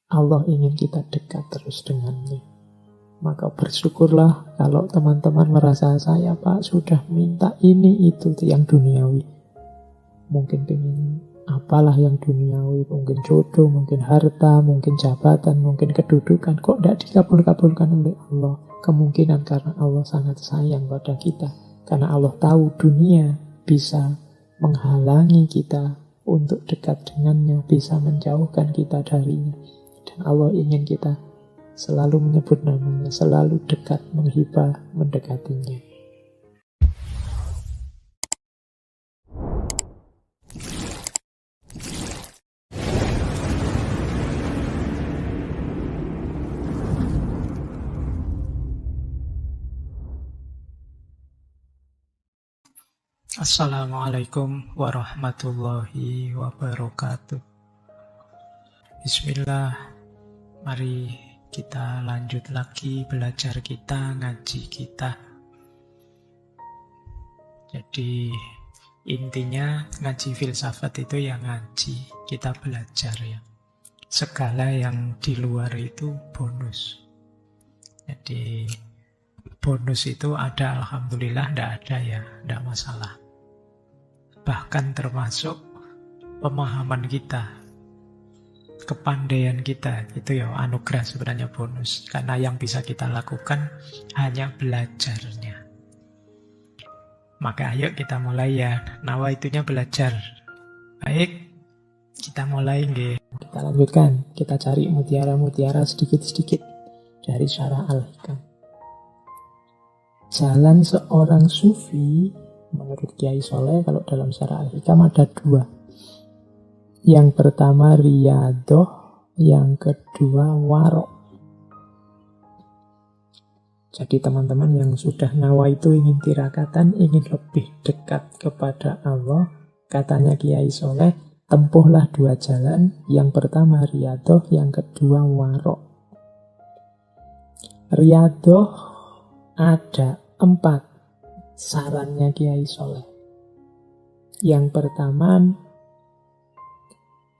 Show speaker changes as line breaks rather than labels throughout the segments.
Allah ingin kita dekat terus dengannya. Maka bersyukurlah kalau teman-teman merasa saya Pak sudah minta ini itu yang duniawi. Mungkin pengen apalah yang duniawi, mungkin jodoh, mungkin harta, mungkin jabatan, mungkin kedudukan. Kok tidak dikabul-kabulkan oleh Allah? Kemungkinan karena Allah sangat sayang pada kita. Karena Allah tahu dunia bisa menghalangi kita untuk dekat dengannya, bisa menjauhkan kita darinya. Dan Allah ingin kita selalu menyebut namanya, selalu dekat, menghibah, mendekatinya. Assalamualaikum warahmatullahi wabarakatuh. Bismillah, mari kita lanjut lagi belajar kita, ngaji kita. Jadi intinya ngaji filsafat itu ya ngaji, kita belajar ya. Segala yang di luar itu bonus. Jadi bonus itu ada, alhamdulillah, tidak ada ya, tidak masalah. Bahkan termasuk pemahaman kita, kepandaian kita, itu ya anugerah sebenarnya bonus. Karena yang bisa kita lakukan hanya belajarnya. Maka ayo kita mulai ya, nawaitunya belajar. Baik, kita mulai nggih. Kita lanjutkan, kita cari mutiara-mutiara sedikit-sedikit dari Syarah Al-Hikam. Jalan seorang sufi menurut Kiai Soleh kalau dalam Syarah Al-Hikam ada dua. Yang pertama riyadhah, yang kedua warok. Jadi teman-teman yang sudah nawa itu ingin tirakatan, ingin lebih dekat kepada Allah, katanya Kiai Soleh, tempuhlah dua jalan. Yang pertama riyadhah, yang kedua warok. Riyadhah ada 4 sarannya Kiai Soleh. Yang pertama,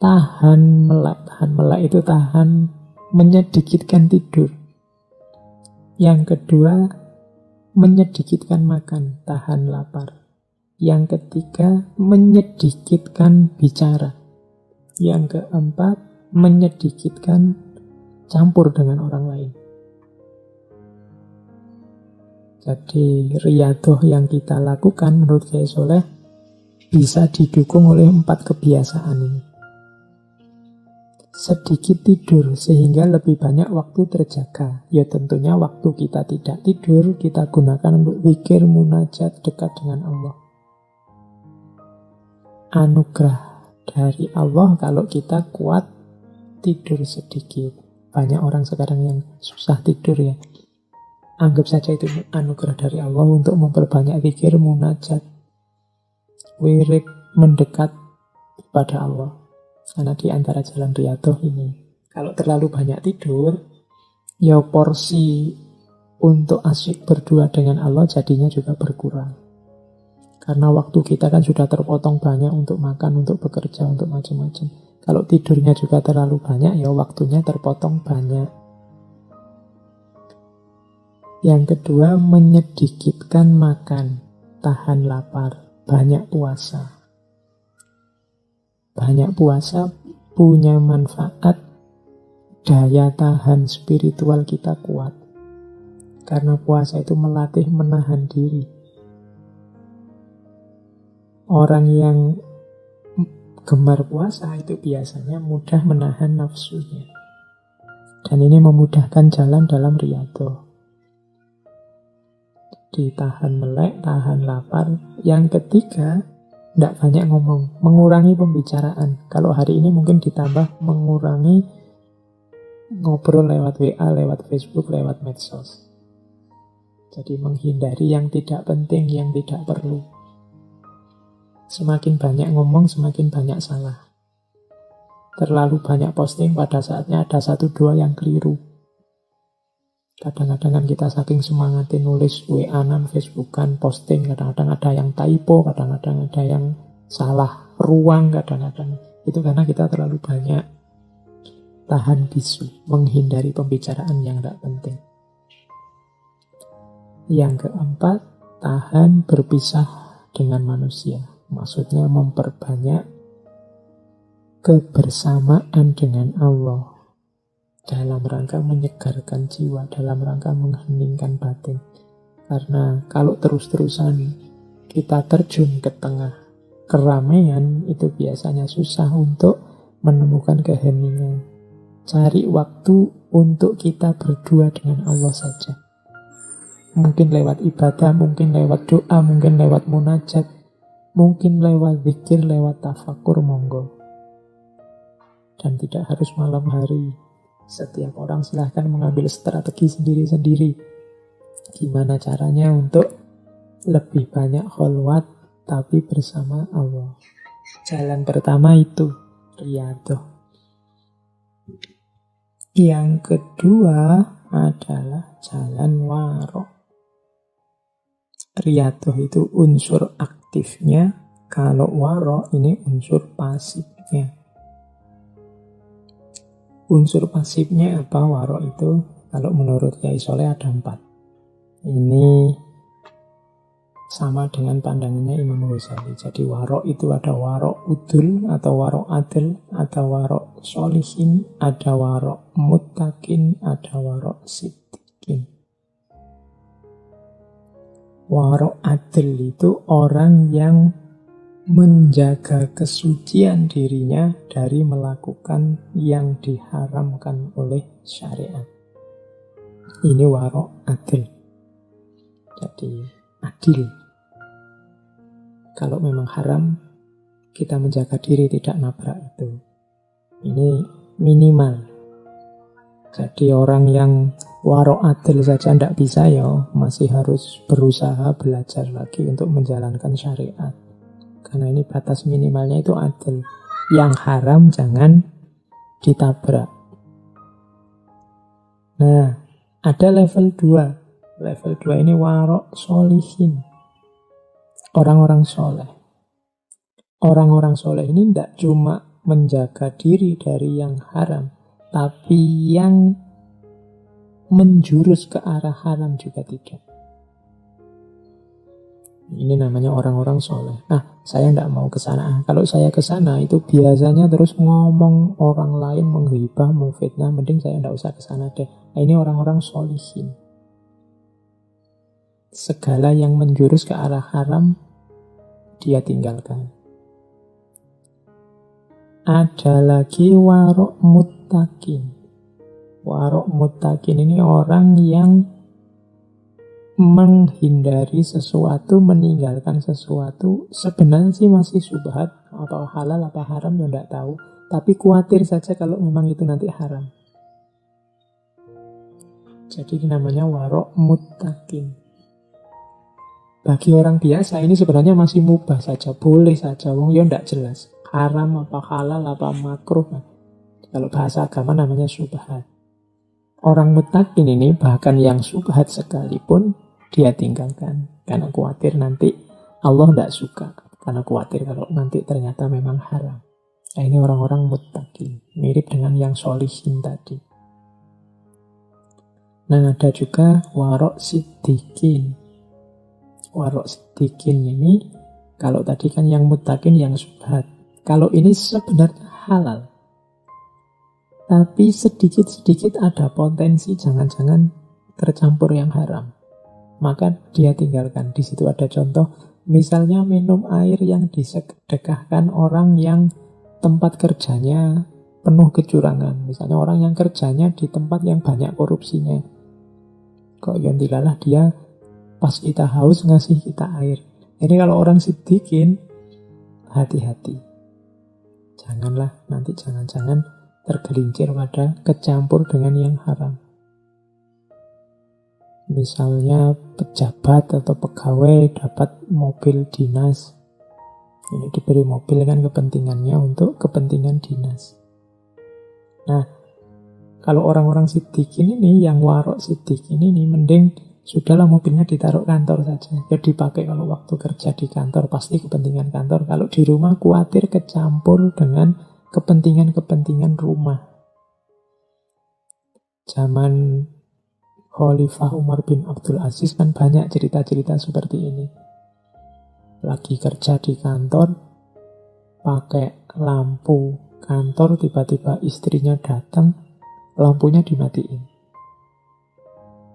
tahan melek. Tahan melek itu tahan menyedikitkan tidur. Yang kedua, menyedikitkan makan, tahan lapar. Yang ketiga, menyedikitkan bicara. Yang keempat, menyedikitkan campur dengan orang lain. Jadi riyadhah yang kita lakukan menurut Kiai Soleh bisa didukung oleh 4 kebiasaan ini. Sedikit tidur sehingga lebih banyak waktu terjaga. Ya tentunya waktu kita tidak tidur kita gunakan untuk zikir, munajat, dekat dengan Allah. Anugerah dari Allah kalau kita kuat tidur sedikit. Banyak orang sekarang yang susah tidur ya. Anggap saja itu anugerah dari Allah untuk memperbanyak zikir, munajat, wirid, mendekat kepada Allah. Karena di antara jalan riyadhah ini, kalau terlalu banyak tidur, ya porsi untuk asyik berdua dengan Allah jadinya juga berkurang. Karena waktu kita kan sudah terpotong banyak untuk makan, untuk bekerja, untuk macam-macam. Kalau tidurnya juga terlalu banyak, ya waktunya terpotong banyak. Yang kedua, menyedikitkan makan, tahan lapar, banyak puasa. Banyak puasa punya manfaat, daya tahan spiritual kita kuat. Karena puasa itu melatih menahan diri. Orang yang gemar puasa itu biasanya mudah menahan nafsunya. Dan ini memudahkan jalan dalam riyadhah. Ditahan melek, tahan lapar. Yang ketiga, tidak banyak ngomong, mengurangi pembicaraan. Kalau hari ini mungkin ditambah mengurangi ngobrol lewat WA, lewat Facebook, lewat medsos. Jadi menghindari yang tidak penting, yang tidak perlu. Semakin banyak ngomong, semakin banyak salah. Terlalu banyak posting, pada saatnya ada 1-2 yang keliru. Kadang-kadang kan kita saking semangatin nulis WA-an, Facebookan, posting, kadang-kadang ada yang typo, kadang-kadang ada yang salah ruang, kadang-kadang itu karena kita terlalu banyak tahan bisu, menghindari pembicaraan yang tidak penting. Yang keempat, tahan berpisah dengan manusia. Maksudnya memperbanyak kebersamaan dengan Allah dalam rangka menyegarkan jiwa, dalam rangka mengheningkan batin. Karena kalau terus-terusan kita terjun ke tengah keramaian, itu biasanya susah untuk menemukan keheningan. Cari waktu untuk kita berdua dengan Allah saja. Mungkin lewat ibadah, mungkin lewat doa, mungkin lewat munajat, mungkin lewat zikir, lewat tafakur, monggo. Dan tidak harus malam hari. Setiap orang silahkan mengambil strategi sendiri-sendiri. Gimana caranya untuk lebih banyak kholwat tapi bersama Allah. Jalan pertama itu riyadhah. Yang kedua adalah jalan waro'. Riyadhah itu unsur aktifnya, kalau waro' ini unsur pasifnya. Unsur pasifnya apa waro' itu? Kalau menurut Kiai Soleh ada 4. Ini sama dengan pandangannya Imam Ghazali. Jadi waro' itu ada waro' udul atau waro' adil, ada waro' solihin, ada waro' muttaqin, ada waro' siddiqin. Waro' adil itu orang yang menjaga kesucian dirinya dari melakukan yang diharamkan oleh syariat. Ini waro' adil. Jadi adil. Kalau memang haram, kita menjaga diri tidak nabrak itu. Ini minimal. Jadi orang yang waro' adil saja tidak bisa ya, masih harus berusaha belajar lagi untuk menjalankan syariat. Karena ini batas minimalnya itu adil. Yang haram jangan ditabrak. Nah, ada level 2. Level 2 ini waro' solihin. Orang-orang soleh. Orang-orang soleh ini tidak cuma menjaga diri dari yang haram, tapi yang menjurus ke arah haram juga tidak. Ini namanya orang-orang soleh. Nah, saya tidak mau ke sana. Kalau saya ke sana itu biasanya terus ngomong orang lain, menghibah, memfitnah. Mending saya tidak usah ke sana deh. Nah, ini orang-orang solihin. Segala yang menjurus ke arah haram dia tinggalkan. Ada lagi waro' muttaqin. Waro' muttaqin ini orang yang menghindari sesuatu, meninggalkan sesuatu. Sebenarnya sih masih syubhat, apa halal apa haram ya tidak tahu, tapi khawatir saja kalau memang itu nanti haram. Jadi namanya waro' muttaqin. Bagi orang biasa ini sebenarnya masih mubah saja, boleh saja, wong ya tidak jelas haram apa halal apa makruh. Kalau bahasa agama namanya syubhat. Orang muttaqin ini bahkan yang syubhat sekalipun dia tinggalkan, karena khawatir nanti Allah tidak suka, karena khawatir kalau nanti ternyata memang haram. Nah, ini orang-orang muttaqin, mirip dengan yang sholihin tadi. Nah, ada juga waro' siddiqin. Waro' siddiqin ini, kalau tadi kan yang muttaqin yang syubhat, kalau ini sebenarnya halal, tapi sedikit-sedikit ada potensi jangan-jangan tercampur yang haram. Maka dia tinggalkan. Di situ ada contoh, misalnya minum air yang disedekahkan orang yang tempat kerjanya penuh kecurangan. Misalnya orang yang kerjanya di tempat yang banyak korupsinya. Kok yantilalah dia pas kita haus ngasih kita air. Jadi kalau orang siddiqin, hati-hati. Janganlah nanti jangan-jangan tergelincir pada kecampur dengan yang haram. Misalnya pejabat atau pegawai dapat mobil dinas. Ini diberi mobil kan kepentingannya untuk kepentingan dinas. Nah, kalau orang-orang siddiqin ini, yang warok siddiqin ini, mending sudahlah mobilnya ditaruh kantor saja. Ya dipakai kalau waktu kerja di kantor, pasti kepentingan kantor. Kalau di rumah khawatir kecampur dengan kepentingan-kepentingan rumah. Zaman Khalifah Umar bin Abdul Aziz kan banyak cerita-cerita seperti ini. Lagi kerja di kantor, pakai lampu kantor, tiba-tiba istrinya datang, lampunya dimatiin.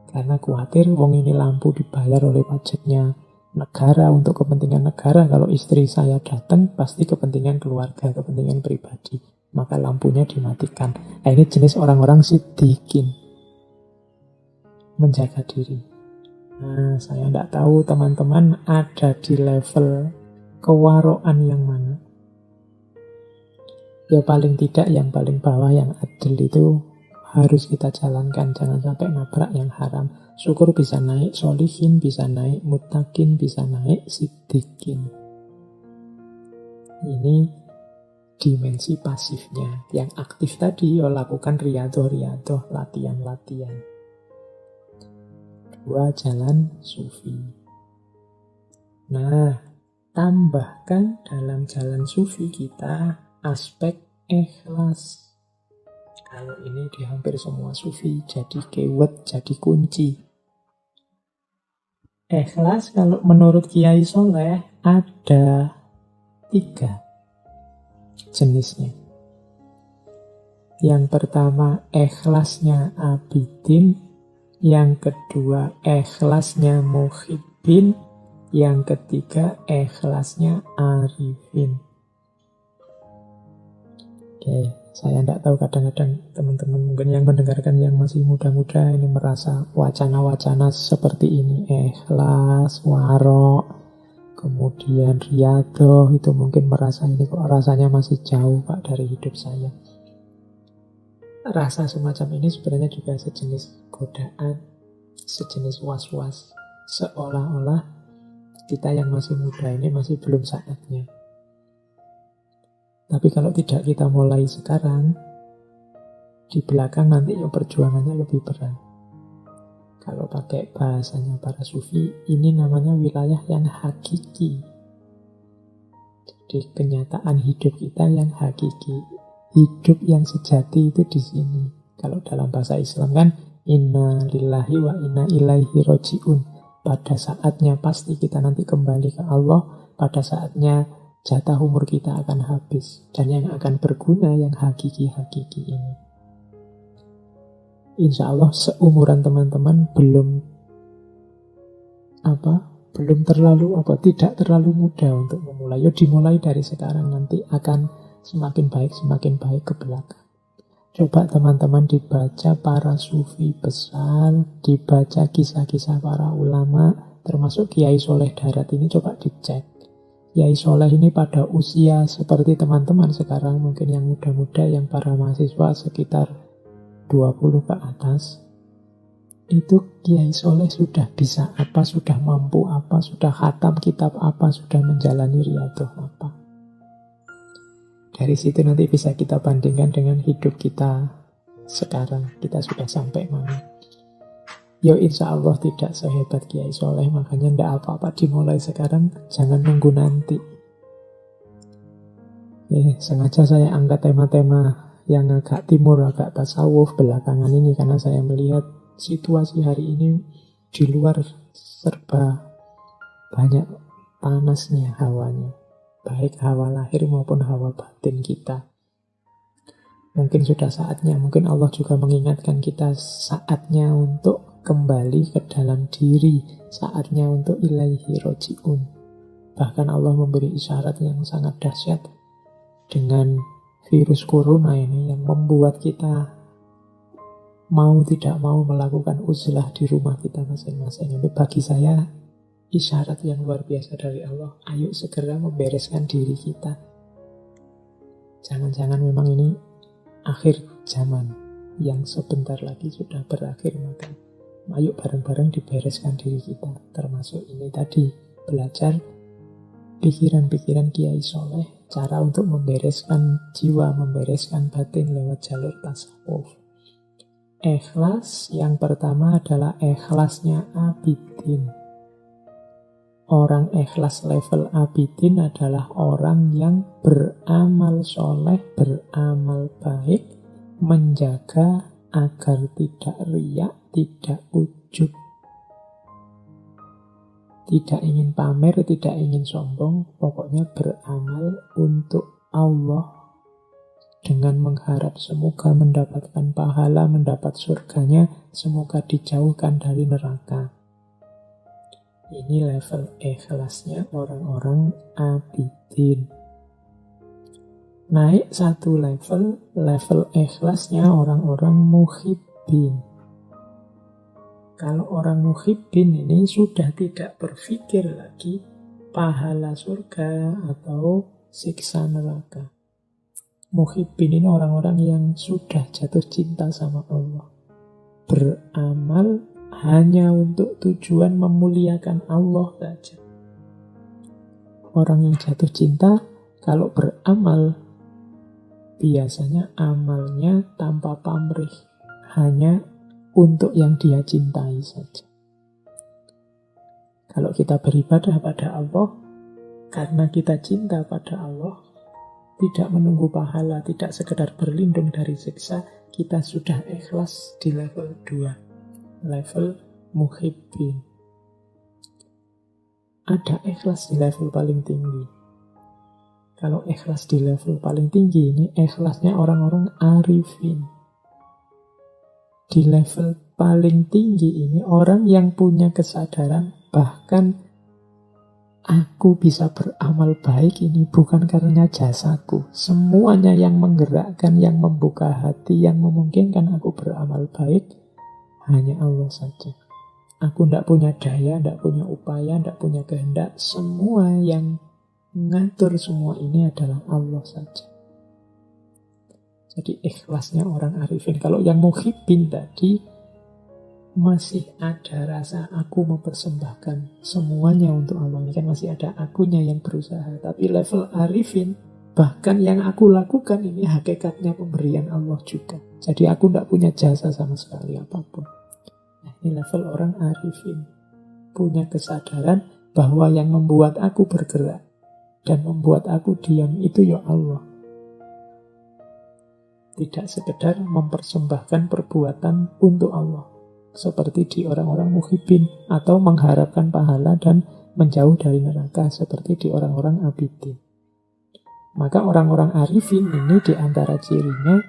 Karena khawatir wong ini lampu dibayar oleh pajaknya negara, untuk kepentingan negara. Kalau istri saya datang, pasti kepentingan keluarga, kepentingan pribadi. Maka lampunya dimatikan. Nah, ini jenis orang-orang siddiqin, menjaga diri. Nah, saya tidak tahu teman-teman ada di level kewaroan yang mana. Ya paling tidak yang paling bawah, yang adil itu harus kita jalankan. Jangan sampai nabrak yang haram. Syukur bisa naik solihin, bisa naik muttaqin, bisa naik siddiqin. Ini dimensi pasifnya. Yang aktif tadi ya lakukan riyadhah, latihan-latihan. 2. Jalan sufi. Nah, tambahkan dalam jalan sufi kita aspek ikhlas. Kalau ini di hampir semua sufi jadi keyword, jadi kunci. Ikhlas kalau menurut Kiai Soleh ada 3 jenisnya. Yang pertama ikhlasnya abidin, yang kedua ikhlasnya muhibbin, yang ketiga ikhlasnya arifin. Oke, saya tidak tahu, kadang-kadang teman-teman mungkin yang mendengarkan yang masih muda-muda ini merasa wacana-wacana seperti ini, ikhlas, waro, kemudian riyadhah, itu mungkin merasa ini kok rasanya masih jauh Pak dari hidup saya. Rasa semacam ini sebenarnya juga sejenis godaan, sejenis was-was, seolah-olah kita yang masih muda ini masih belum saatnya. Tapi kalau tidak kita mulai sekarang, di belakang nanti ya perjuangannya lebih berat. Kalau pakai bahasanya para sufi, ini namanya wilayah yang hakiki. Jadi kenyataan hidup kita yang hakiki. Hidup yang sejati itu di sini. Kalau dalam bahasa Islam kan, inna lillahi wa inna ilaihi roji'un. Pada saatnya pasti kita nanti kembali ke Allah. Pada saatnya jatah umur kita akan habis. Dan yang akan berguna yang hakiki-hakiki ini. Insya Allah seumuran teman-teman tidak terlalu mudah untuk memulai. Ya dimulai dari sekarang, nanti akan semakin baik ke belakang. Coba teman-teman dibaca para sufi besar, dibaca kisah-kisah para ulama, termasuk Kiai Soleh Darat ini, coba dicek. Kiai Soleh ini pada usia seperti teman-teman sekarang, mungkin yang muda-muda, yang para mahasiswa sekitar 20 ke atas, itu Kiai Soleh sudah bisa apa, sudah mampu apa, sudah khatam kitab apa, sudah menjalani riyadhah apa. Dari situ nanti bisa kita bandingkan dengan hidup kita sekarang, kita sudah sampai mana. Ya insya Allah tidak sehebat Kiai Soleh, makanya tidak apa-apa dimulai sekarang, jangan nunggu nanti. Sengaja saya angkat tema-tema yang agak timur, agak tasawuf belakangan ini, karena saya melihat situasi hari ini di luar serba banyak panasnya hawanya, baik hawa lahir maupun hawa batin kita. Mungkin sudah saatnya, mungkin Allah juga mengingatkan kita, saatnya untuk kembali ke dalam diri, saatnya untuk ilaihi roji'un. Bahkan Allah memberi isyarat yang sangat dahsyat dengan virus corona ini yang membuat kita mau tidak mau melakukan uzlah di rumah kita masing-masing. Ini bagi saya isyarat yang luar biasa dari Allah. Ayo segera membereskan diri kita. Jangan-jangan memang ini akhir zaman yang sebentar lagi sudah berakhir, maka ayo bareng-bareng dibereskan diri kita. Termasuk ini tadi, belajar pikiran-pikiran Kiai Soleh, cara untuk membereskan jiwa, membereskan batin lewat jalur tasawuf. Ikhlas yang pertama adalah ikhlasnya abidin. Orang ikhlas level abidin adalah orang yang beramal soleh, beramal baik, menjaga agar tidak riak, tidak ujub, tidak ingin pamer, tidak ingin sombong, pokoknya beramal untuk Allah dengan mengharap semoga mendapatkan pahala, mendapat surganya, semoga dijauhkan dari neraka. Ini level ikhlasnya orang-orang abidin. Naik satu level ikhlasnya orang-orang muhibbin. Kalau orang muhibbin ini sudah tidak berpikir lagi pahala surga atau siksa neraka. Muhibbin ini orang-orang yang sudah jatuh cinta sama Allah. Beramal hanya untuk tujuan memuliakan Allah saja. Orang yang jatuh cinta kalau beramal biasanya amalnya tanpa pamrih, hanya untuk yang dia cintai saja. Kalau kita beribadah pada Allah karena kita cinta pada Allah, tidak menunggu pahala, tidak sekedar berlindung dari siksa, kita sudah ikhlas di level 2, level muhibbin. Ada ikhlas di level paling tinggi. Kalau ikhlas di level paling tinggi ini ikhlasnya orang-orang arifin. Di level paling tinggi ini orang yang punya kesadaran bahkan aku bisa beramal baik ini bukan karena jasaku. Semuanya yang menggerakkan, yang membuka hati, yang memungkinkan aku beramal baik hanya Allah saja. Aku tidak punya daya, tidak punya upaya, tidak punya kehendak. Semua yang mengatur semua ini adalah Allah saja. Jadi ikhlasnya orang arifin. Kalau yang muhibbin tadi masih ada rasa aku mempersembahkan semuanya untuk Allah. Ini kan masih ada akunya yang berusaha. Tapi level arifin, bahkan yang aku lakukan ini hakikatnya pemberian Allah juga. Jadi aku tidak punya jasa sama sekali apapun. Nah, ini level orang arifin. Punya kesadaran bahwa yang membuat aku bergerak dan membuat aku diam itu ya Allah. Tidak sekedar mempersembahkan perbuatan untuk Allah seperti di orang-orang muhibbin, atau mengharapkan pahala dan menjauh dari neraka seperti di orang-orang abidin. Maka orang-orang arifin ini di antara cirinya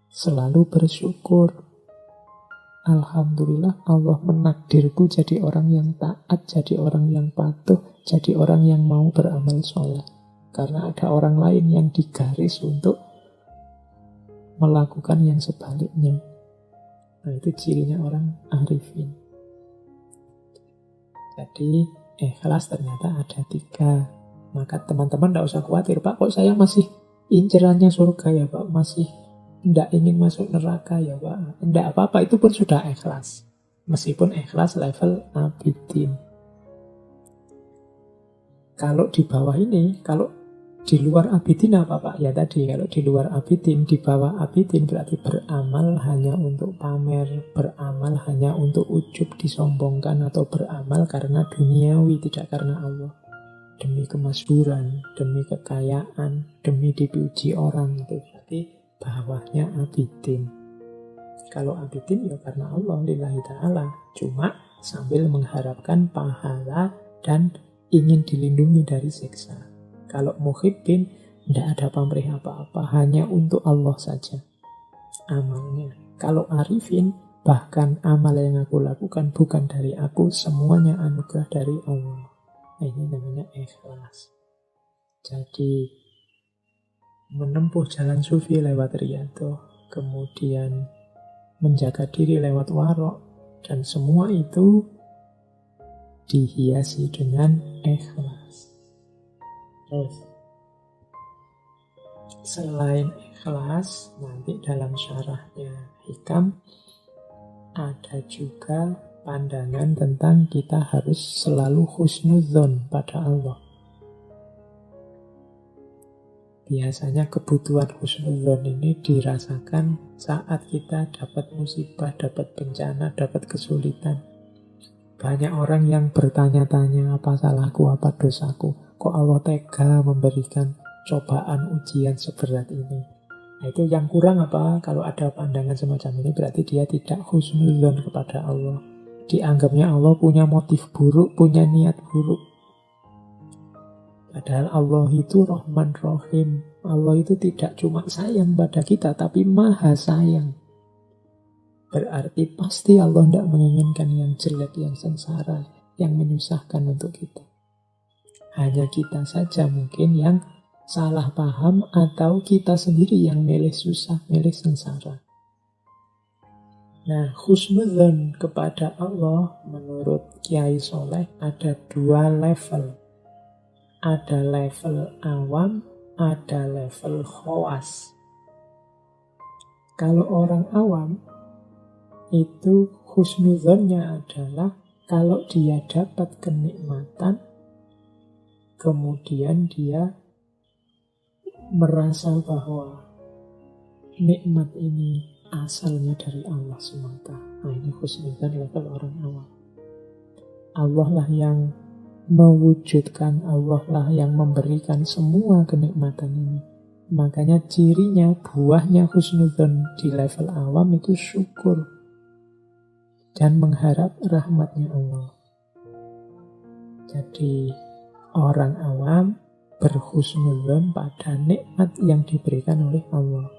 selalu bersyukur. Alhamdulillah Allah menakdirku jadi orang yang taat, jadi orang yang patuh, jadi orang yang mau beramal soleh. Karena ada orang lain yang digaris untuk melakukan yang sebaliknya. Nah, itu cirinya orang arifin. Jadi ikhlas ternyata ada 3. Maka teman-teman tidak usah khawatir, Pak, kok saya masih incerannya surga ya Pak, masih tidak ingin masuk neraka ya Pak. Tidak apa-apa, itu pun sudah ikhlas. Meskipun ikhlas level abidin. Kalau di bawah ini, kalau di luar abidin apa Pak? Ya tadi, kalau di luar abidin, di bawah abidin berarti beramal hanya untuk pamer, beramal hanya untuk ujub, disombongkan, atau beramal karena duniawi, tidak karena Allah. Demi kemasyhuran, demi kekayaan, demi dipuji orang, itu berarti bawahnya abidin. Kalau abidin ya karena Allah, lillahi ta'ala, cuma sambil mengharapkan pahala dan ingin dilindungi dari siksa. Kalau muhibbin, tidak ada pamrih apa-apa, hanya untuk Allah saja amalnya. Kalau arifin, bahkan amal yang aku lakukan bukan dari aku, semuanya anugerah dari Allah. Nah, ini namanya ikhlas. Jadi, menempuh jalan sufi lewat riyadhah, kemudian menjaga diri lewat warok, dan semua itu dihiasi dengan ikhlas. Terus, selain ikhlas, nanti dalam syarahnya Hikam ada juga pandangan tentang kita harus selalu husnudzon pada Allah. Biasanya kebutuhan husnudzon ini dirasakan saat kita dapat musibah, dapat bencana, dapat kesulitan. Banyak orang yang bertanya-tanya, apa salahku, apa dosaku, kok Allah tega memberikan cobaan ujian seberat ini. Nah, itu yang kurang apa? Kalau ada pandangan semacam ini berarti dia tidak husnudzon kepada Allah. Dianggapnya Allah punya motif buruk, punya niat buruk. Padahal Allah itu Rahman Rahim. Allah itu tidak cuma sayang pada kita, tapi maha sayang. Berarti pasti Allah tidak menginginkan yang jelek, yang sengsara, yang menyusahkan untuk kita. Hanya kita saja mungkin yang salah paham atau kita sendiri yang milih susah, milih sengsara. Nah, husnudzon kepada Allah menurut Kiai Soleh ada 2 level. Ada level awam, ada level khawas. Kalau orang awam, itu husnudzonnya adalah kalau dia dapat kenikmatan, kemudian dia merasa bahwa nikmat ini asalnya dari Allah semata. Nah, ini husnudzon level orang awam. Allah lah yang mewujudkan, Allah lah yang memberikan semua kenikmatan ini. Makanya cirinya, buahnya husnudzon di level awam itu syukur dan mengharap rahmatnya Allah. Jadi orang awam berhusnudzon pada nikmat yang diberikan oleh Allah.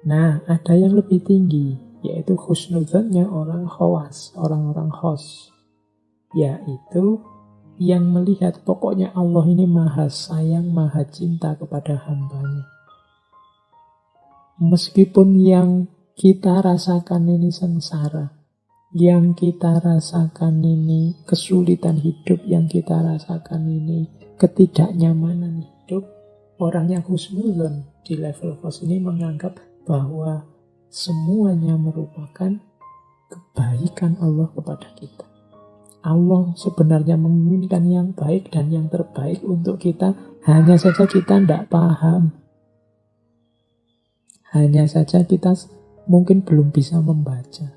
Nah, ada yang lebih tinggi, yaitu husnudzonnya orang khawas, orang-orang khos, yaitu yang melihat pokoknya Allah ini maha sayang, maha cinta kepada hambanya. Meskipun yang kita rasakan ini sengsara, yang kita rasakan ini kesulitan hidup, yang kita rasakan ini ketidaknyamanan hidup, orang yang husnudzon di level khos ini menganggap bahwa semuanya merupakan kebaikan Allah kepada kita. Allah sebenarnya menginginkan yang baik dan yang terbaik untuk kita, hanya saja kita tidak paham. Hanya saja kita mungkin belum bisa membaca.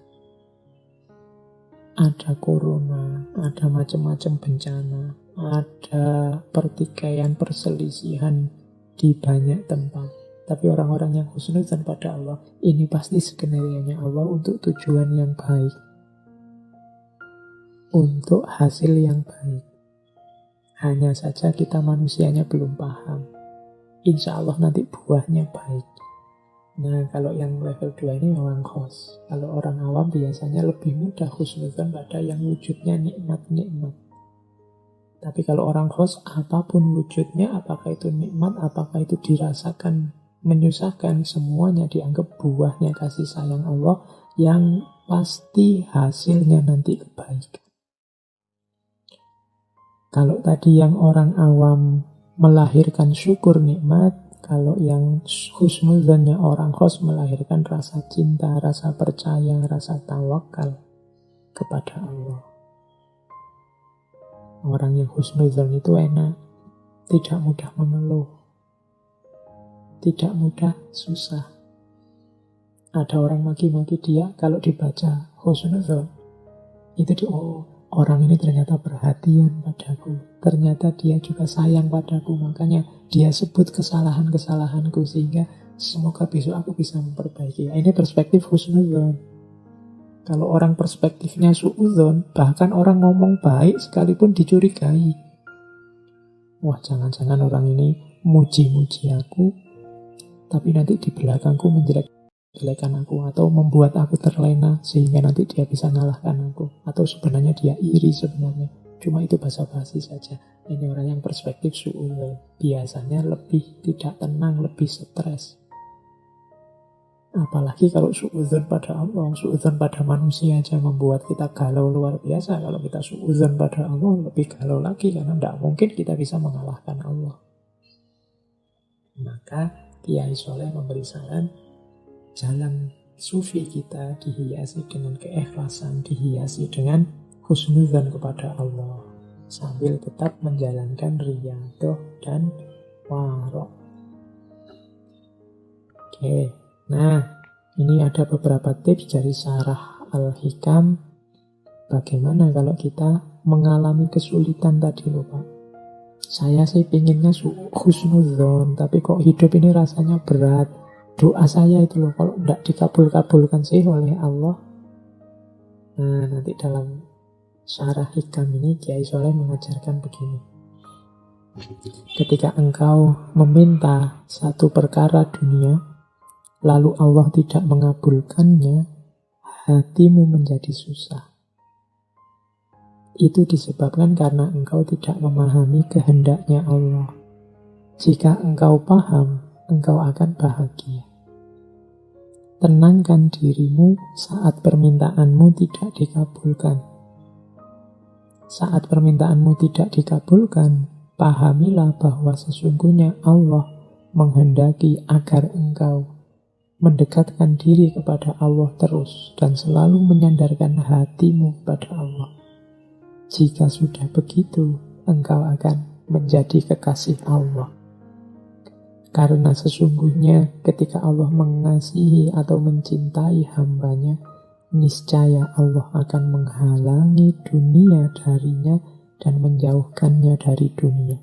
Ada corona, ada macam-macam bencana, ada pertikaian, perselisihan di banyak tempat. Tapi orang-orang yang husnudzon pada Allah, ini pasti skenario-nya Allah untuk tujuan yang baik, untuk hasil yang baik. Hanya saja kita manusianya belum paham. Insya Allah nanti buahnya baik. Nah, kalau yang level 2 ini orang khos. Kalau orang awam biasanya lebih mudah husnudzon pada yang wujudnya nikmat-nikmat. Tapi kalau orang khos, apapun wujudnya, apakah itu nikmat, apakah itu dirasakan menyusahkan, semuanya dianggap buahnya kasih sayang Allah yang pasti hasilnya nanti kebaikan. Kalau tadi yang orang awam melahirkan syukur nikmat, kalau yang husnudzonnya orang khos melahirkan rasa cinta, rasa percaya, rasa tawakal kepada Allah. Orang yang husnudzon itu enak, tidak mudah mengeluh, tidak mudah susah. Ada orang maki-maki dia, kalau dibaca husnudzon, itu orang ini ternyata perhatian padaku, ternyata dia juga sayang padaku, makanya dia sebut kesalahan-kesalahanku sehingga semoga besok aku bisa memperbaiki. Ini perspektif husnudzon. Kalau orang perspektifnya suudzon, bahkan orang ngomong baik sekalipun dicurigai. Wah, jangan-jangan orang ini muji-muji aku, tapi nanti di belakangku menjelek-jelekan aku, atau membuat aku terlena sehingga nanti dia bisa ngalahkan aku, atau sebenarnya dia iri sebenarnya, cuma itu basa-basi saja. Ini orang yang perspektif suudzon, biasanya lebih tidak tenang, lebih stres. Apalagi kalau suudzon pada Allah, suudzon pada manusia aja membuat kita galau luar biasa. Kalau kita suudzon pada Allah, lebih galau lagi, karena tidak mungkin kita bisa mengalahkan Allah. Maka Kiai Soleh memberi saran, jalan sufi kita dihiasi dengan keikhlasan, dihiasi dengan husnudzon kepada Allah, sambil tetap menjalankan riyadhah dan warok. Oke. Nah, ini ada beberapa tips dari Syarah Al-Hikam. Bagaimana kalau kita mengalami kesulitan tadi loh Pak? Saya sih pinginnya husnudzon, tapi kok hidup ini rasanya berat. doa saya itu loh, kalau tidak dikabul-kabulkan sih oleh Allah. Nah, nanti dalam syarah hikam ini Kiai Soleh mengajarkan begini. Ketika engkau meminta satu perkara dunia, lalu Allah tidak mengabulkannya, hatimu menjadi susah. Itu disebabkan karena engkau tidak memahami kehendaknya Allah. Jika engkau paham, engkau akan bahagia. Tenangkan dirimu saat permintaanmu tidak dikabulkan. Saat permintaanmu tidak dikabulkan, pahamilah bahwa sesungguhnya Allah menghendaki agar engkau mendekatkan diri kepada Allah terus dan selalu menyandarkan hatimu kepada Allah. Jika sudah begitu, engkau akan menjadi kekasih Allah. Karena sesungguhnya ketika Allah mengasihi atau mencintai hambanya, niscaya Allah akan menghalangi dunia darinya dan menjauhkannya dari dunia.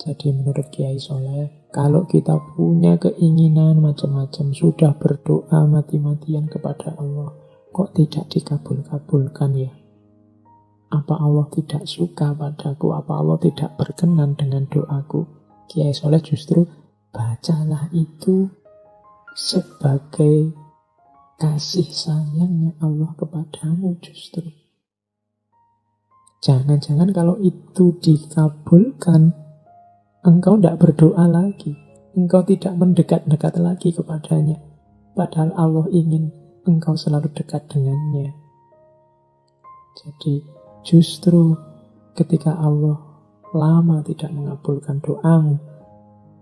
Jadi menurut Kiai Soleh, kalau kita punya keinginan macam-macam, sudah berdoa mati-matian kepada Allah, kok tidak dikabul-kabulkan ya? Apa Allah tidak suka padaku? Apa Allah tidak berkenan dengan doaku? Kiai Soleh justru bacalah itu sebagai kasih sayangnya Allah kepadamu justru. Jangan-jangan kalau itu dikabulkan, engkau tidak berdoa lagi. Engkau tidak mendekat-dekat lagi kepadanya. Padahal Allah ingin engkau selalu dekat dengannya. Jadi justru ketika Allah lama tidak mengabulkan doamu,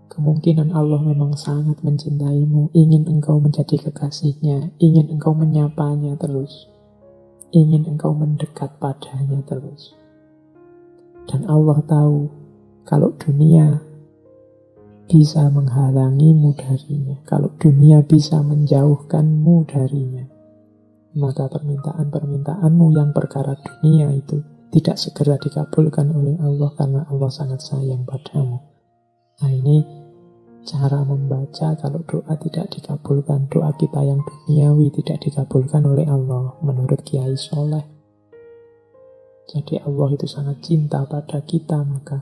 kemungkinan Allah memang sangat mencintaimu, ingin engkau menjadi kekasihnya, ingin engkau menyapanya terus, ingin engkau mendekat padanya terus. Dan Allah tahu kalau dunia bisa menghalangimu darinya, kalau dunia bisa menjauhkanmu darinya, maka permintaan-permintaanmu yang perkara dunia itu tidak segera dikabulkan oleh Allah karena Allah sangat sayang padamu. Nah, ini cara membaca kalau doa tidak dikabulkan, doa kita yang duniawi tidak dikabulkan oleh Allah menurut Kiai Soleh. Jadi Allah itu sangat cinta pada kita, maka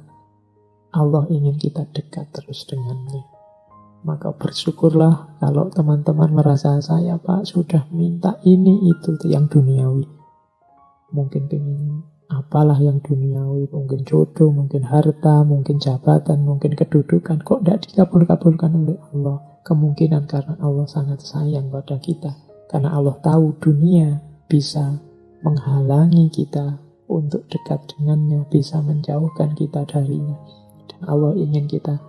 Allah ingin kita dekat terus dengannya. Maka bersyukurlah kalau teman-teman merasa saya Pak sudah minta ini itu yang duniawi. Mungkin pengen apalah yang duniawi, mungkin jodoh, mungkin harta, mungkin jabatan, mungkin kedudukan. Kok tidak dikabul-kabulkan oleh Allah? Kemungkinan karena Allah sangat sayang pada kita. Karena Allah tahu dunia bisa menghalangi kita untuk dekat dengannya, bisa menjauhkan kita darinya. Dan Allah ingin kita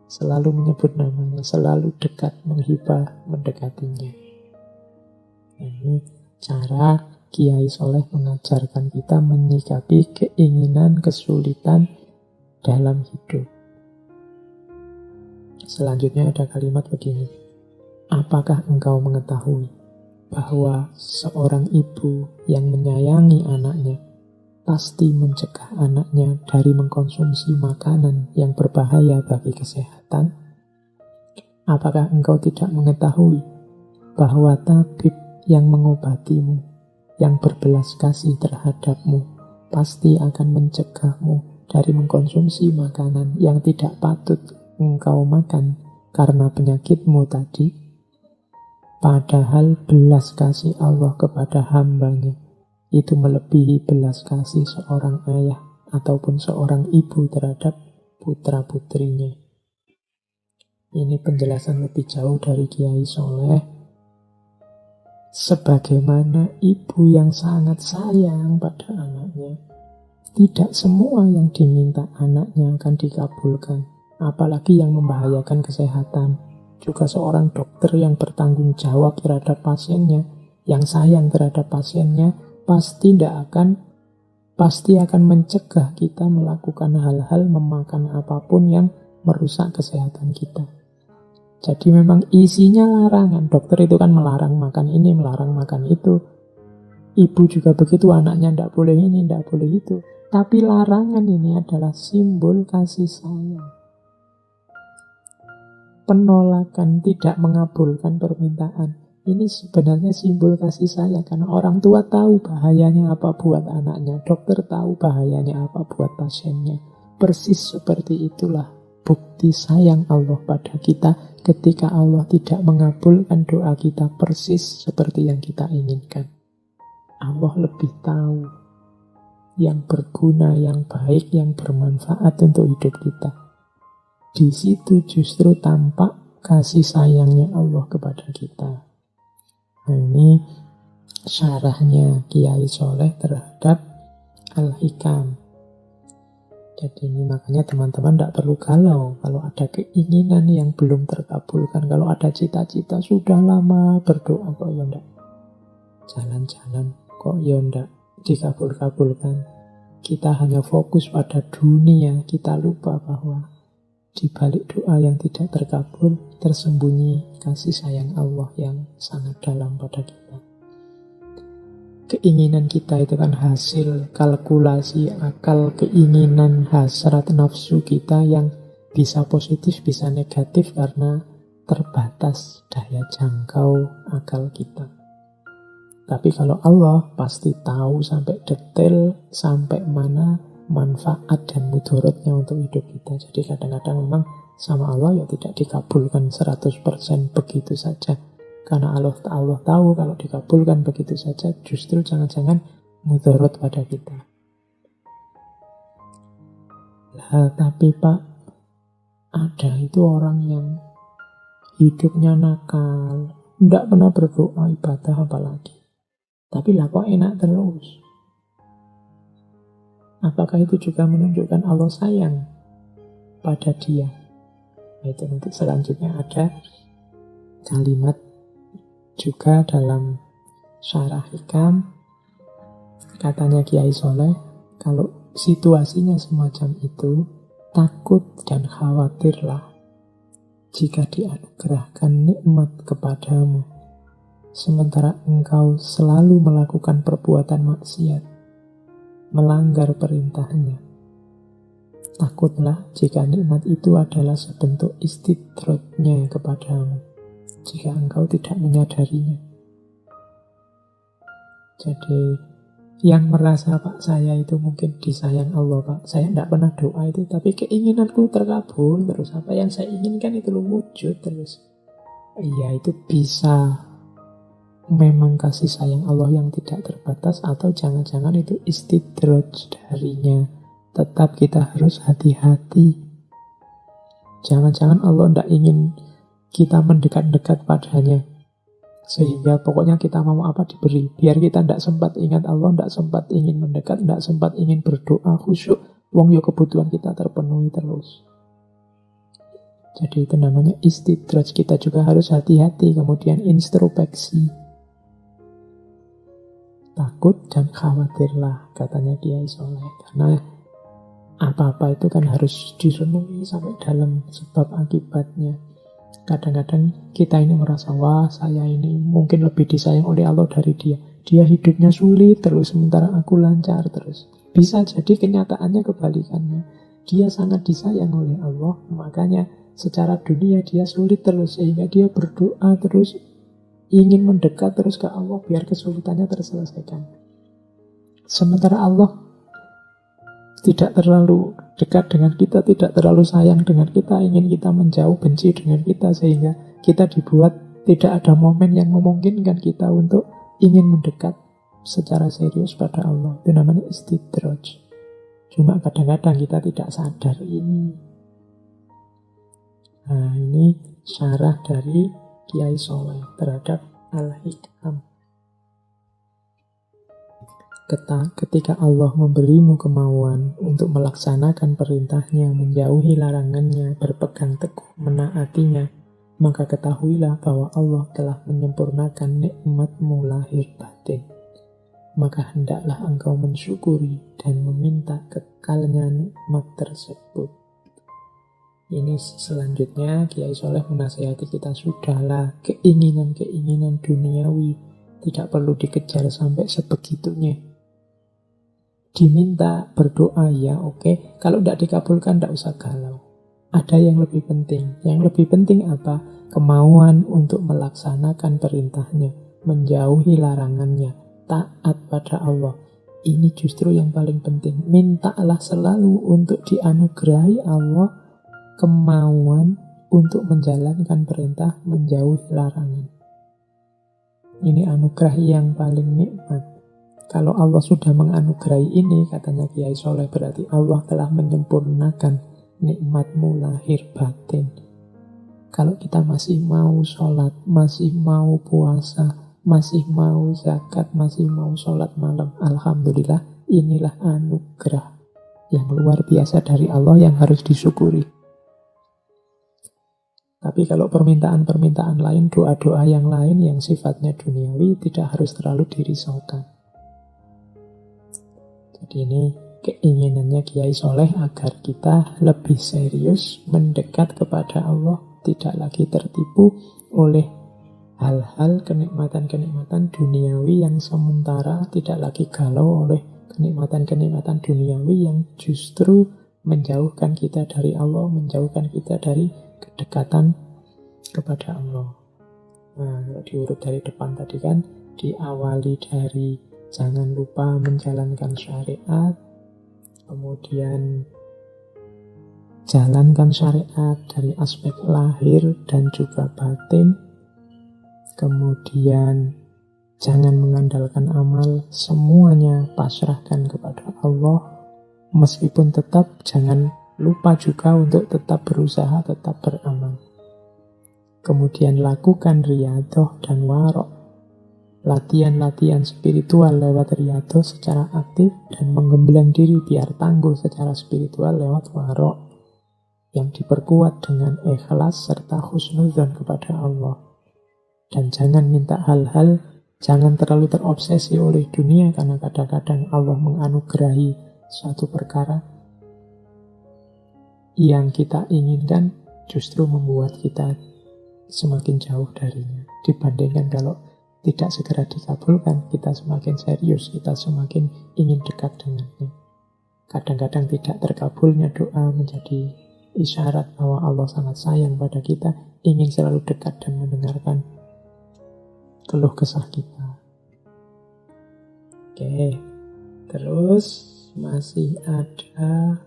selalu menyebut namanya, selalu dekat, menghibah, mendekatinya. Ini cara Kiai Soleh mengajarkan kita menyikapi keinginan, kesulitan dalam hidup. Selanjutnya ada kalimat begini. Apakah engkau mengetahui bahwa seorang ibu yang menyayangi anaknya pasti mencegah anaknya dari mengkonsumsi makanan yang berbahaya bagi kesehatan? Apakah engkau tidak mengetahui bahwa tabib yang mengobatimu, yang berbelas kasih terhadapmu, pasti akan mencegahmu dari mengkonsumsi makanan yang tidak patut engkau makan karena penyakitmu tadi? Padahal belas kasih Allah kepada hambanya itu melebihi belas kasih seorang ayah ataupun seorang ibu terhadap putra-putrinya. Ini penjelasan lebih jauh dari Kiai Soleh. Sebagaimana ibu yang sangat sayang pada anaknya, tidak semua yang diminta anaknya akan dikabulkan, apalagi yang membahayakan kesehatan. Juga seorang dokter yang bertanggung jawab terhadap pasiennya, yang sayang terhadap pasiennya, pasti akan mencegah kita melakukan hal-hal, memakan apapun yang merusak kesehatan kita. Jadi memang isinya larangan. Dokter itu kan melarang makan ini, melarang makan itu. Ibu juga begitu, anaknya tidak boleh ini, tidak boleh itu. Tapi larangan ini adalah simbol kasih sayang. penolakan, tidak mengabulkan permintaan, ini sebenarnya simbol kasih sayang. Karena orang tua tahu bahayanya apa buat anaknya, dokter tahu bahayanya apa buat pasiennya. Persis seperti itulah bukti sayang Allah pada kita ketika Allah tidak mengabulkan doa kita persis seperti yang kita inginkan. Allah lebih tahu yang berguna, yang baik, yang bermanfaat untuk hidup kita. Di situ justru tampak kasih sayangnya Allah kepada kita. Nah, ini syarahnya Kiai Soleh terhadap Al-Hikam. Jadi ini makanya teman-teman tidak perlu galau kalau ada keinginan yang belum terkabulkan. Kalau ada cita-cita sudah lama berdoa kok ya enggak jalan-jalan, kok ya enggak dikabul-kabulkan. Kita hanya fokus pada dunia, kita lupa bahwa di balik doa yang tidak terkabul tersembunyi kasih sayang Allah yang sangat dalam pada kita. Keinginan kita itu kan hasil kalkulasi akal, keinginan hasrat nafsu kita yang bisa positif, bisa negatif karena terbatas daya jangkau akal kita. Tapi kalau Allah pasti tahu sampai detail, sampai mana manfaat dan mudaratnya untuk hidup kita. Jadi kadang-kadang memang sama Allah ya tidak dikabulkan 100% begitu saja. Karena Allah tahu kalau dikabulkan begitu saja justru jangan-jangan mudarat pada kita. Lah tapi Pak, ada itu orang yang hidupnya nakal, tidak pernah berdoa ibadah apalagi. Tapi lah kok enak terus. Apakah itu juga menunjukkan Allah sayang pada dia? Nah, itu nanti selanjutnya ada kalimat juga dalam syarah Hikam. Katanya Kiai Soleh, kalau situasinya semacam itu, takut dan khawatirlah jika dianugerahkan nikmat kepadamu, sementara engkau selalu melakukan perbuatan maksiat, melanggar perintahnya. Takutlah jika nikmat itu adalah sebentuk istidratnya kepadamu, jika engkau tidak menyadarinya. Jadi yang merasa Pak saya itu mungkin disayang Allah Pak, saya tidak pernah doa itu, tapi keinginanku terkabul terus, apa yang saya inginkan itu wujud terus. Iya, itu bisa memang kasih sayang Allah yang tidak terbatas, atau jangan-jangan itu istidraj darinya. Tetap kita harus hati-hati. Jangan-jangan Allah tidak ingin kita mendekat-dekat padanya, sehingga pokoknya kita mau apa diberi, biar kita tidak sempat ingat Allah, tidak sempat ingin mendekat, tidak sempat ingin berdoa khusyuk. Wong yo kebutuhan kita terpenuhi terus. Jadi itu namanya istidraj. Kita juga harus hati-hati. Kemudian introspeksi. Takut dan khawatirlah, katanya Kiai Soleh. Karena apa-apa itu kan harus direnungi sampai dalam sebab akibatnya. Kadang-kadang kita ini merasa, wah saya ini mungkin lebih disayang oleh Allah dari dia. Dia hidupnya sulit terus, sementara aku lancar terus. Bisa jadi kenyataannya kebalikannya. Dia sangat disayang oleh Allah, makanya secara dunia dia sulit terus, sehingga dia berdoa terus, ingin mendekat terus ke Allah biar kesulitannya terselesaikan. Sementara Allah tidak terlalu dekat dengan kita, tidak terlalu sayang dengan kita, ingin kita menjauh, benci dengan kita, sehingga kita dibuat tidak ada momen yang memungkinkan kita untuk ingin mendekat secara serius pada Allah. Itu namanya istidraj. Cuma kadang-kadang kita tidak sadar ini. Nah, ini syarah dari Kiai Soleh terhadap Al-Hikam. Ketika Allah memberimu kemauan untuk melaksanakan perintahnya, menjauhi larangannya, berpegang teguh menaatinya, maka ketahuilah bahwa Allah telah menyempurnakan nikmatmu lahir batin. Maka hendaklah engkau mensyukuri dan meminta kekalnya nikmat tersebut. Ini selanjutnya Kiai Soleh menasihati kita, sudahlah keinginan-keinginan duniawi tidak perlu dikejar sampai sebegitunya. Diminta berdoa ya oke. Kalau tidak dikabulkan tidak usah galau. ada yang lebih penting. Yang lebih penting apa? Kemauan untuk melaksanakan perintahnya, menjauhi larangannya, taat pada Allah. Ini justru yang paling penting. Mintalah selalu untuk dianugerahi Allah kemauan untuk menjalankan perintah, menjauhi larangan. Ini anugerah yang paling nikmat. Kalau Allah sudah menganugerahi ini, katanya Kiai Soleh, berarti Allah telah menyempurnakan nikmatmu lahir batin. Kalau kita masih mau sholat, masih mau puasa, masih mau zakat, masih mau sholat malam, alhamdulillah, inilah anugerah yang luar biasa dari Allah yang harus disyukuri. Tapi kalau permintaan-permintaan lain, doa-doa yang lain yang sifatnya duniawi tidak harus terlalu dirisaukan. Jadi ini keinginannya Kiai Soleh agar kita lebih serius mendekat kepada Allah, tidak lagi tertipu oleh hal-hal kenikmatan-kenikmatan duniawi yang sementara, tidak lagi galau oleh kenikmatan-kenikmatan duniawi yang justru menjauhkan kita dari Allah, menjauhkan kita dari kedekatan kepada Allah. Nah, kalau diurut dari depan tadi kan diawali dari jangan lupa menjalankan syariat, kemudian jalankan syariat dari aspek lahir dan juga batin, kemudian jangan mengandalkan amal, semuanya pasrahkan kepada Allah, meskipun tetap jangan lupa juga untuk tetap berusaha, tetap beramal. Kemudian lakukan riyadhah dan warok, latihan-latihan spiritual lewat riyadhah secara aktif dan menggembleng diri biar tangguh secara spiritual lewat warok yang diperkuat dengan ikhlas serta husnudzon kepada Allah. Dan jangan minta hal-hal, jangan terlalu terobsesi oleh dunia, karena kadang-kadang Allah menganugerahi suatu perkara yang kita inginkan justru membuat kita semakin jauh darinya. Dibandingkan kalau tidak segera dikabulkan, kita semakin serius, kita semakin ingin dekat dengannya. Kadang-kadang tidak terkabulnya doa menjadi isyarat bahwa Allah sangat sayang pada kita, ingin selalu dekat dan mendengarkan keluh kesah kita. Oke, terus masih ada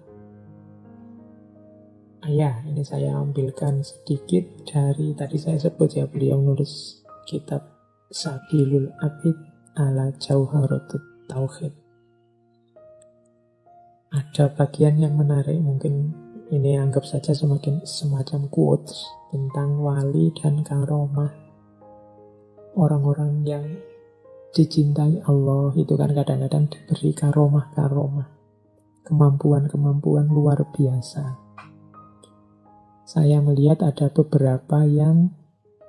ini saya ambilkan sedikit dari tadi saya sebut ya, beliau nulis kitab Sabilul Abid ala Jauharatut Tauhid. Ada bagian yang menarik, mungkin ini anggap saja semacam quotes tentang wali dan karomah. Orang-orang yang dicintai Allah itu kan kadang-kadang diberi karomah-karomah, kemampuan-kemampuan luar biasa. Saya melihat ada beberapa yang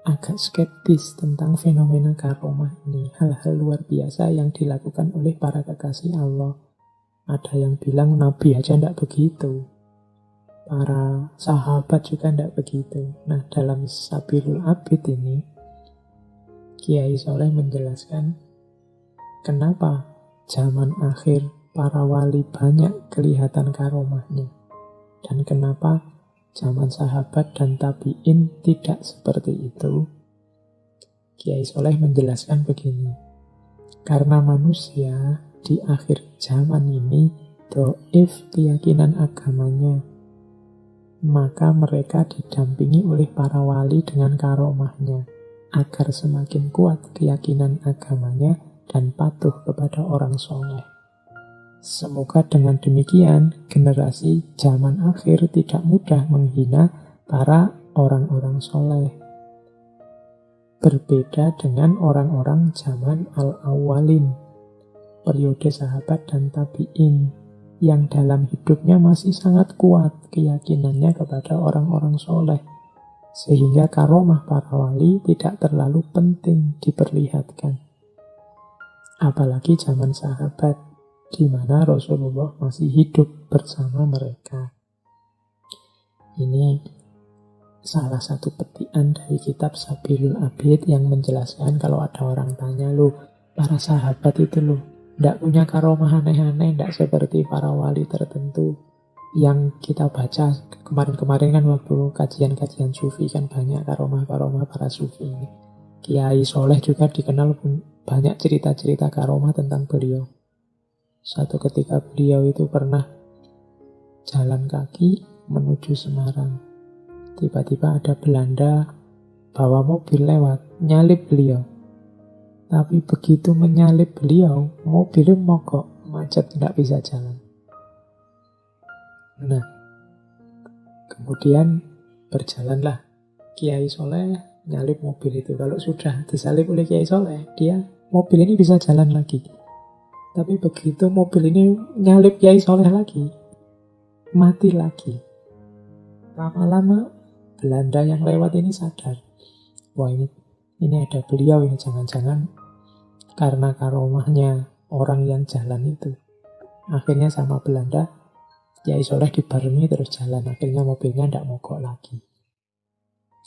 agak skeptis tentang fenomena karomah ini, hal-hal luar biasa yang dilakukan oleh para kekasih Allah. Ada yang bilang Nabi aja tidak begitu, para sahabat juga tidak begitu. Nah, dalam Sabilul Abid ini Kiai Soleh menjelaskan kenapa zaman akhir para wali banyak kelihatan karomahnya, dan kenapa zaman sahabat dan tabi'in tidak seperti itu. Kiai Soleh menjelaskan begini, karena manusia di akhir zaman ini dhaif keyakinan agamanya, maka mereka didampingi oleh para wali dengan karomahnya, agar semakin kuat keyakinan agamanya dan patuh kepada orang soleh. Semoga dengan demikian generasi zaman akhir tidak mudah menghina para orang-orang soleh. Berbeda dengan orang-orang zaman al-awwalin, periode sahabat dan tabi'in, yang dalam hidupnya masih sangat kuat keyakinannya kepada orang-orang soleh, sehingga karomah para wali tidak terlalu penting diperlihatkan. Apalagi zaman sahabat, di mana Rasulullah masih hidup bersama mereka. Ini salah satu petikan dari kitab Sabilul Abid yang menjelaskan kalau ada orang tanya, para sahabat itu tidak punya karomah aneh-aneh, tidak seperti para wali tertentu. yang kita baca kemarin-kemarin kan waktu kajian-kajian sufi kan banyak karomah-karomah para sufi ini. Kiai Soleh juga dikenal banyak cerita-cerita karomah tentang beliau. Suatu ketika beliau itu pernah jalan kaki menuju Semarang. Tiba-tiba ada Belanda bawa mobil lewat, nyalip beliau. Tapi begitu menyalip beliau, mobilnya mogok, macet, nggak bisa jalan. Nah, kemudian berjalanlah Kiai Soleh nyalip mobil itu. Kalau sudah disalip oleh Kiai Soleh, mobil ini bisa jalan lagi. Tapi begitu mobil ini nyalip Kiai Soleh lagi, mati lagi. Lama-lama Belanda yang lewat ini sadar, wah ini ada beliau ini, jangan-jangan karena karomahnya orang yang jalan itu. Akhirnya sama Belanda, Kiai Soleh dibarengi terus jalan. Akhirnya mobilnya tidak mogok lagi.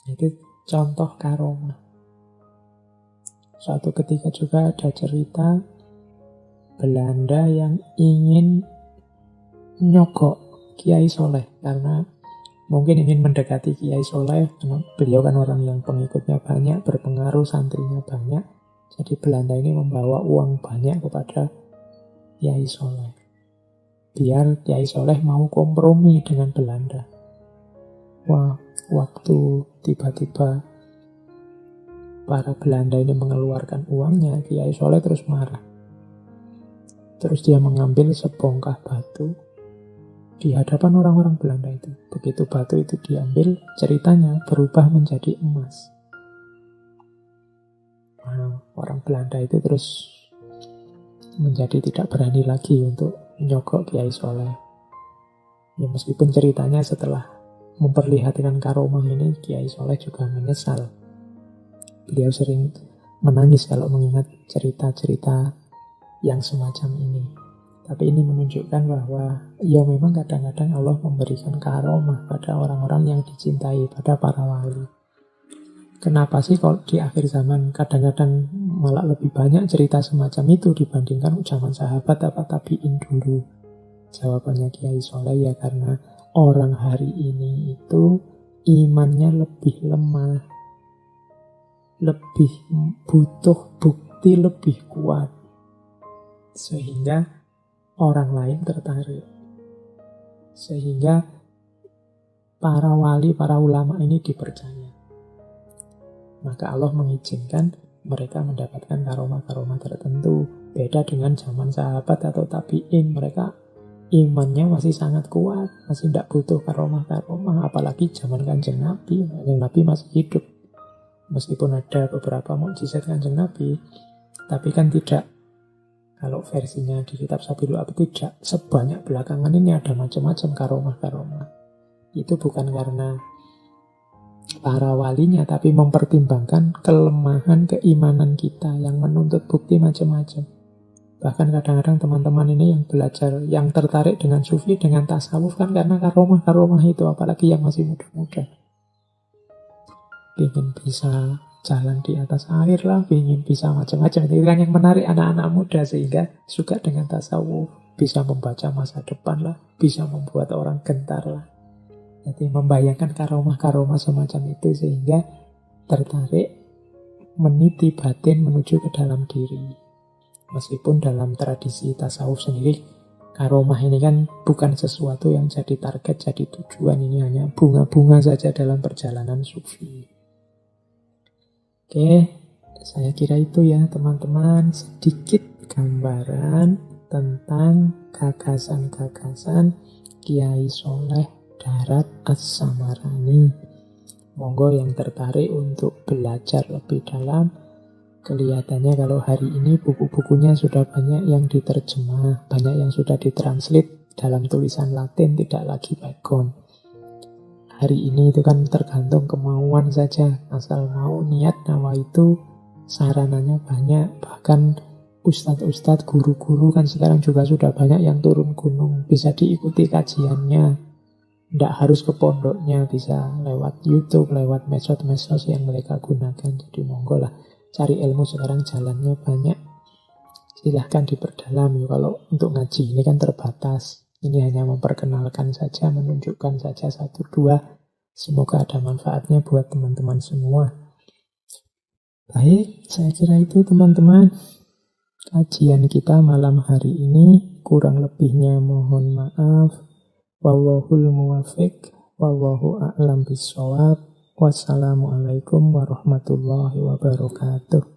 Itu contoh karomah. Suatu ketika juga ada cerita Belanda yang ingin nyogok Kiai Soleh karena mungkin ingin mendekati Kiai Soleh karena beliau kan orang yang pengikutnya banyak, berpengaruh, santrinya banyak. Jadi Belanda ini membawa uang banyak kepada Kiai Soleh biar Kiai Soleh mau kompromi dengan Belanda. Wah, waktu tiba-tiba para Belanda ini mengeluarkan uangnya, Kiai Soleh terus marah. Terus dia mengambil sebongkah batu di hadapan orang-orang Belanda itu. Begitu batu itu diambil, ceritanya berubah menjadi emas. Nah, orang Belanda itu terus menjadi tidak berani lagi untuk nyogok Kiai Soleh. Ya meskipun ceritanya setelah memperlihatkan karomah ini, Kiai Soleh juga menyesal. Beliau sering menangis kalau mengingat cerita-cerita yang semacam ini. Tapi ini menunjukkan bahwa ya memang kadang-kadang Allah memberikan karomah pada orang-orang yang dicintai, pada para wali. Kenapa sih kalau di akhir zaman kadang-kadang malah lebih banyak cerita semacam itu dibandingkan zaman sahabat apa tabiin dulu? Jawabannya Kiai Soleh ya karena orang hari ini itu imannya lebih lemah, lebih butuh bukti lebih kuat, sehingga orang lain tertarik. Sehingga para wali, para ulama ini dipercaya. Maka Allah mengizinkan mereka mendapatkan karomah-karomah tertentu. Beda dengan zaman sahabat atau tabi'in. Mereka imannya masih sangat kuat, masih tidak butuh karomah-karomah. Apalagi zaman Kanjeng Nabi. Kanjeng Nabi masih hidup. Meskipun ada beberapa mukjizat Kanjeng Nabi, tapi kan tidak, kalau versinya di kitab Sabilul Abid, tidak sebanyak belakangan ini ada macam-macam karomah-karomah. Itu bukan karena para walinya, tapi mempertimbangkan kelemahan keimanan kita yang menuntut bukti macam-macam. Bahkan kadang-kadang teman-teman ini yang belajar, yang tertarik dengan sufi, dengan tasawuf kan karena karomah-karomah itu, apalagi yang masih muda-muda. Ingin bisa jalan di atas air lah, ingin bisa macam-macam. Itu kan yang menarik anak-anak muda, sehingga suka dengan tasawuf. Bisa membaca masa depan lah, bisa membuat orang gentar lah. Jadi membayangkan karomah-karomah semacam itu sehingga tertarik meniti batin menuju ke dalam diri. Meskipun dalam tradisi tasawuf sendiri, karomah ini kan bukan sesuatu yang jadi target, jadi tujuan. Ini hanya bunga-bunga saja dalam perjalanan sufi. Oke, saya kira itu ya teman-teman, sedikit gambaran tentang gagasan-gagasan Kiai Soleh Darat As-Samarani. Monggo yang tertarik untuk belajar lebih dalam, kelihatannya kalau hari ini buku-bukunya sudah banyak yang diterjemah, banyak yang sudah ditranslate dalam tulisan Latin, tidak lagi background. Hari ini itu kan tergantung kemauan saja, asal mau niat nawa itu sarananya banyak. Bahkan ustadz-ustadz, guru-guru kan sekarang juga sudah banyak yang turun gunung, bisa diikuti kajiannya. Tidak harus ke pondoknya, bisa lewat YouTube, lewat medsos-medsos yang mereka gunakan. Jadi monggo lah, cari ilmu sekarang jalannya banyak. Silahkan diperdalam. Kalau untuk ngaji ini kan terbatas, Ini hanya memperkenalkan saja, menunjukkan saja satu dua. Semoga ada manfaatnya buat teman-teman semua. Baik, saya kira itu teman-teman. Kajian kita malam hari ini, kurang lebihnya mohon maaf. Wallahul muwafiq, wallahu a'lam bishawab. Wassalamualaikum warahmatullahi wabarakatuh.